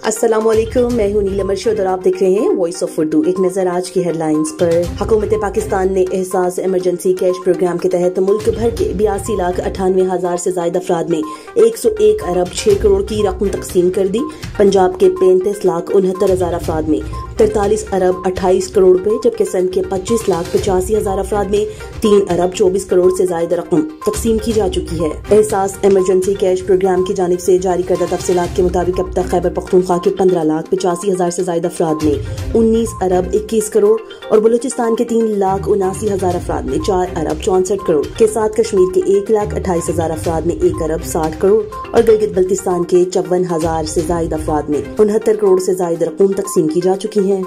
अस्सलामुअलैकुम, मैं हूं नीलम अरशद और आप देख रहे हैं वॉइस ऑफ उर्दू। एक नजर आज की हेडलाइंस पर। हुकूमत पाकिस्तान ने एहसास इमरजेंसी कैश प्रोग्राम के तहत मुल्क भर के 82,98,000 से ज्यादा अफराद में 101 अरब 6 करोड़ की रकम तकसीम कर दी। पंजाब के 35,69,000 अफराद में 43 अरब 28 करोड़ रुपए, जबकि सिंध के 25,85,000 अफराद में 3 अरब 24 करोड़ से ज्यादा रकम तकसीम की जा चुकी है। एहसास इमरजेंसी कैश प्रोग्राम की जानिब से जारी करदा तफसीलात के मुताबिक अब तक खैबर पख्तूनख्वा के 15,85,000 से ज्यादा अफराद में 19 अरब 21 करोड़ और बलूचिस्तान के 3,79,000 अफराद में 4 अरब 64 करोड़ के साथ कश्मीर के 1,28,000 अफराद में 1 अरब 60 करोड़ और गिलगित बल्तिस्तान के 54,000 से ज्यादा अफराद में 69 करोड़ से ज्यादा रकम तकसीम की जा चुकी है।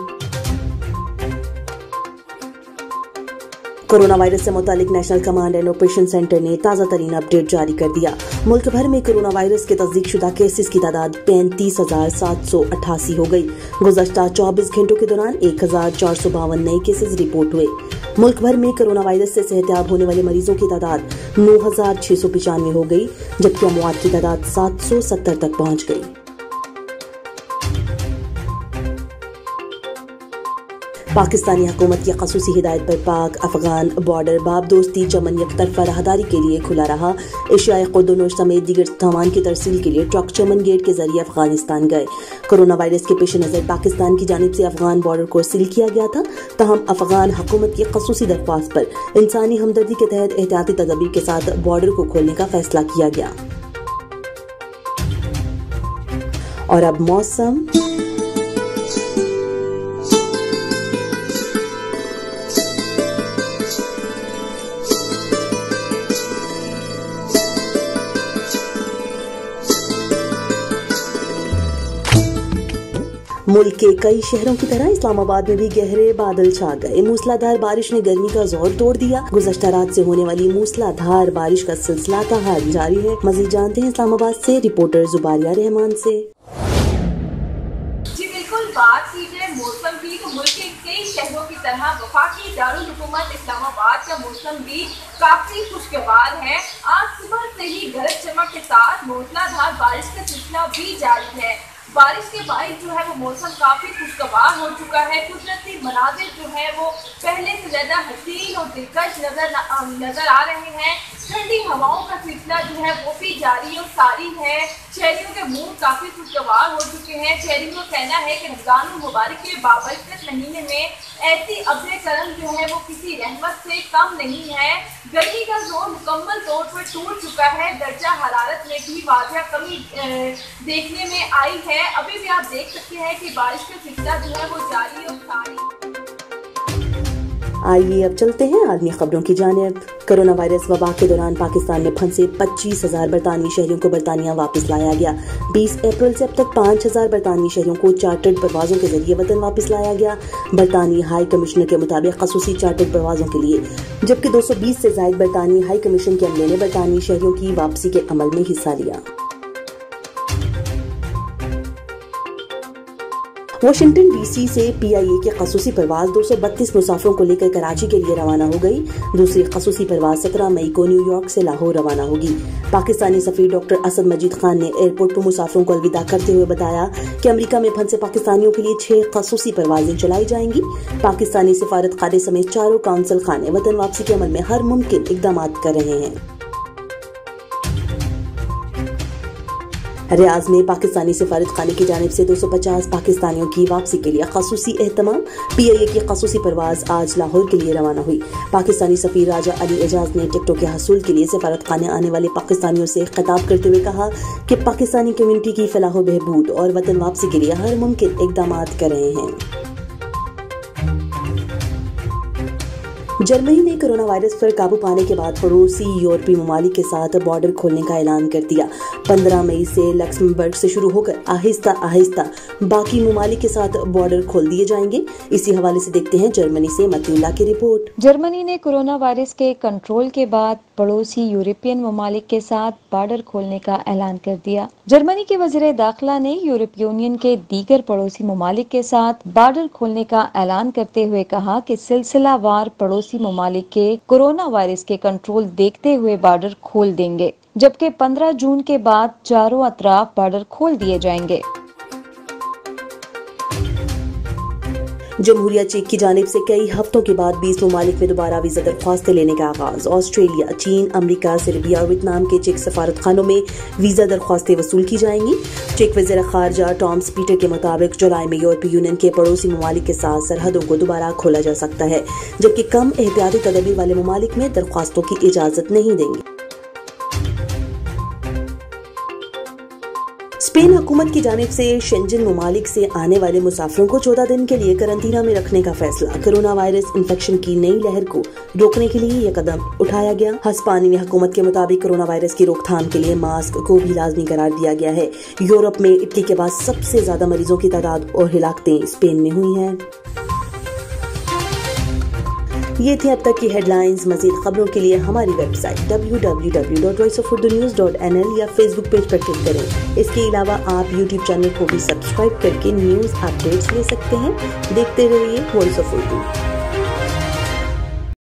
कोरोना वायरस से मुतालिक national command and operation centre ने ताज़ा तरीन अपडेट जारी कर दिया। मुल्क भर में कोरोना वायरस के तस्दीक शुदा केसेस की तादाद 35,788 हो गई। गुज़श्ता 24 घंटों के दौरान 1,452 नए केसेस रिपोर्ट हुए। मुल्क भर में कोरोना वायरस से सेहतयाब होने वाले मरीजों की तादाद 9,695 हो गई, जबकि अमवात की तादाद 770 तक पहुँच गई। पाकिस्तानी हुकूमत की खसूसी हिदायत पर पाक अफगान बॉर्डर बाबदोस्ती चमन यकतरफा राहदारी के लिए खुला रहा। एशियाई खुर्दनोश समेत दीगर सामान की तरसील के लिए ट्रक चमन गेट के जरिए अफगानिस्तान गए। कोरोना वायरस के पेश नजर पाकिस्तान की जानिब से अफगान बॉर्डर को सील किया गया था, तहम अफगान हुकूमत की खसूसी दरख्वास्त पर इंसानी हमदर्दी के तहत एहतियाती तदबीर के साथ बॉर्डर को खोलने का फैसला किया गया। और अब मौसम। मुल्क के कई शहरों की तरह इस्लामाबाद में भी गहरे बादल छा गए। मूसलाधार बारिश ने गर्मी का जोर तोड़ दिया। गुज़श्ता रात से होने वाली मूसलाधार बारिश का सिलसिला ताहाल जारी है। मज़ीद जानते हैं इस्लामाबाद से रिपोर्टर जुबारिया रहमान से। जी बिल्कुल, बात की जाए मौसम की तो मुल्क के कई शहरों की तरह वफाकी दारुल हुकूमत इस्लामाबाद का मौसम भी काफी खुशगवार है। आज सुबह से ही गरज चमक के साथ मूसलाधार बारिश का सिलसिला भी जारी है। बारिश के बाद जो है वो मौसम काफ़ी खुशगवार हो चुका है। कुदरती मनाजिर जो है वो पहले से ज़्यादा हसीन और दिलकश नज़र आ रहे हैं। ठंडी हवाओं का सिलसिला जो है वो भी जारी और सारी है। शहरियों के मूड काफ़ी खुशगवार हो चुके हैं। शहरियों का कहना है कि रमज़ान मुबारक के बाबरकत महीने में ऐसी अब्र करम जो है वो किसी रहमत से कम नहीं है। गर्मी का जोर मुकम्मल तौर पर टूट चुका है। दर्जा हरारत में भी वाज़ह कमी देखने में आई है। अभी भी आप देख सकते हैं कि बारिश का सिलसिला जो है वो जारी और सारी। आइए अब चलते हैं आलमी खबरों की जानिब। कोरोना वायरस वबा के दौरान पाकिस्तान में फंसे 25,000 बरतानवी शहरियों को बरतानिया वापस लाया गया। 20 अप्रैल से अब तक 5,000 बरतानवी शहरियों को चार्टर्ड परवाजों के जरिए वतन वापस लाया गया। बरतानी हाई कमिश्नर के मुताबिक खसूसी चार्टर्ड परवाजों के लिए, जबकि 220 से ज्यादा बरतानी हाई कमीशन के अमले ने बरतानी शहरियों की वापसी के अमल में हिस्सा लिया। वाशिंगटन डीसी से पीआईए की खसूसी परवाज 232 मुसाफिरों को लेकर कराची के लिए रवाना हो गई। दूसरी खसूसी परवाज 17 मई को न्यूयॉर्क से लाहौर रवाना होगी। पाकिस्तानी सफीर डॉक्टर असद मजीद खान ने एयरपोर्ट पर मुसाफिरों को अलविदा करते हुए बताया कि अमेरिका में फंसे पाकिस्तानियों के लिए 6 खसूसी परवाजें चलाई जाएंगी। पाकिस्तानी सिफारत खाने समेत चारों काउंसिल खाने वतन वापसी के अमल में हर मुमकिन इकदाम कर रहे हैं। रियाज में पाकिस्तानी सिफारत खाने की जानिब से 250 पाकिस्तानियों की वापसी के लिए खसूसी एहतमाम। पीआईए की खसूसी परवाज आज लाहौर के लिए रवाना हुई। पाकिस्तानी सफीर राजा अली एजाज ने टिकटों के हसूल के लिए सिफारत खाने आने वाले पाकिस्तानियों से खिताब करते हुए कहा कि पाकिस्तानी कम्युनिटी की फलाह बहबूद और वतन वापसी के लिए हर मुमकिन इकदाम कर रहे हैं। जर्मनी ने कोरोना वायरस पर काबू पाने के बाद पड़ोसी यूरोपीय ममालिक के साथ बॉर्डर खोलने का ऐलान कर दिया। 15 मई से लक्समबर्ग से शुरू होकर आहिस्ता आहिस्ता बाकी ममालिक के साथ बॉर्डर खोल दिए जाएंगे। इसी हवाले से देखते हैं जर्मनी से मतीउल्लाह की रिपोर्ट। जर्मनी ने कोरोना वायरस के कंट्रोल के बाद पड़ोसी यूरोपियन ममालिक के साथ बॉर्डर खोलने का ऐलान कर दिया। जर्मनी के वज़ीर दाखिला ने यूरोपीय यूनियन के दीगर पड़ोसी ममालिक के साथ बॉर्डर खोलने का ऐलान करते हुए कहा कि सिलसिलावार पड़ोसी ममालिक के कोरोना वायरस के कंट्रोल देखते हुए बॉर्डर खोल देंगे, जबकि 15 जून के बाद चारों अतराफ बॉर्डर खोल दिए जाएंगे। जमहूरिया चेक की जानिब से कई हफ्तों के बाद 20 ममालिक में दोबारा वीजा दरख्वास्तें लेने का आगाज। ऑस्ट्रेलिया, चीन, अमरीका, सर्बिया और वियतनाम के चेक सफारत खानों में वीजा दरख्वास्तें वसूल की जाएंगी। चेक वज़ीर खारजा टॉम स्पीटर के मुताबिक जुलाई में यूरोपीय यूनियन के पड़ोसी ममालिक के साथ सरहदों को दोबारा खोला जा सकता है, जबकि कम एहतियाती तदबीर वाले ममालिक में दरख्वास्तों की इजाजत नहीं देंगे। स्पेन हुकूमत की जानिब से शेंजन ममालिक से आने वाले मुसाफिरों को 14 दिन के लिए करंटीना में रखने का फैसला। कोरोना वायरस इन्फेक्शन की नई लहर को रोकने के लिए यह कदम उठाया गया। हस्पानी हुकूमत के मुताबिक कोरोना वायरस की रोकथाम के लिए मास्क को भी लाजमी करार दिया गया है। यूरोप में इटली के बाद सबसे ज्यादा मरीजों की तादाद और हिलाकतें स्पेन में हुई हैं। ये थी अब तक की हेडलाइंस। मजीद खबरों के लिए हमारी वेबसाइट www.voiceofurdunewz.nl या फेसबुक पेज पर क्लिक करें। इसके अलावा आप यूट्यूब चैनल को भी सब्सक्राइब करके न्यूज अपडेट्स ले सकते हैं। देखते रहिए वॉइस ऑफ उर्दू।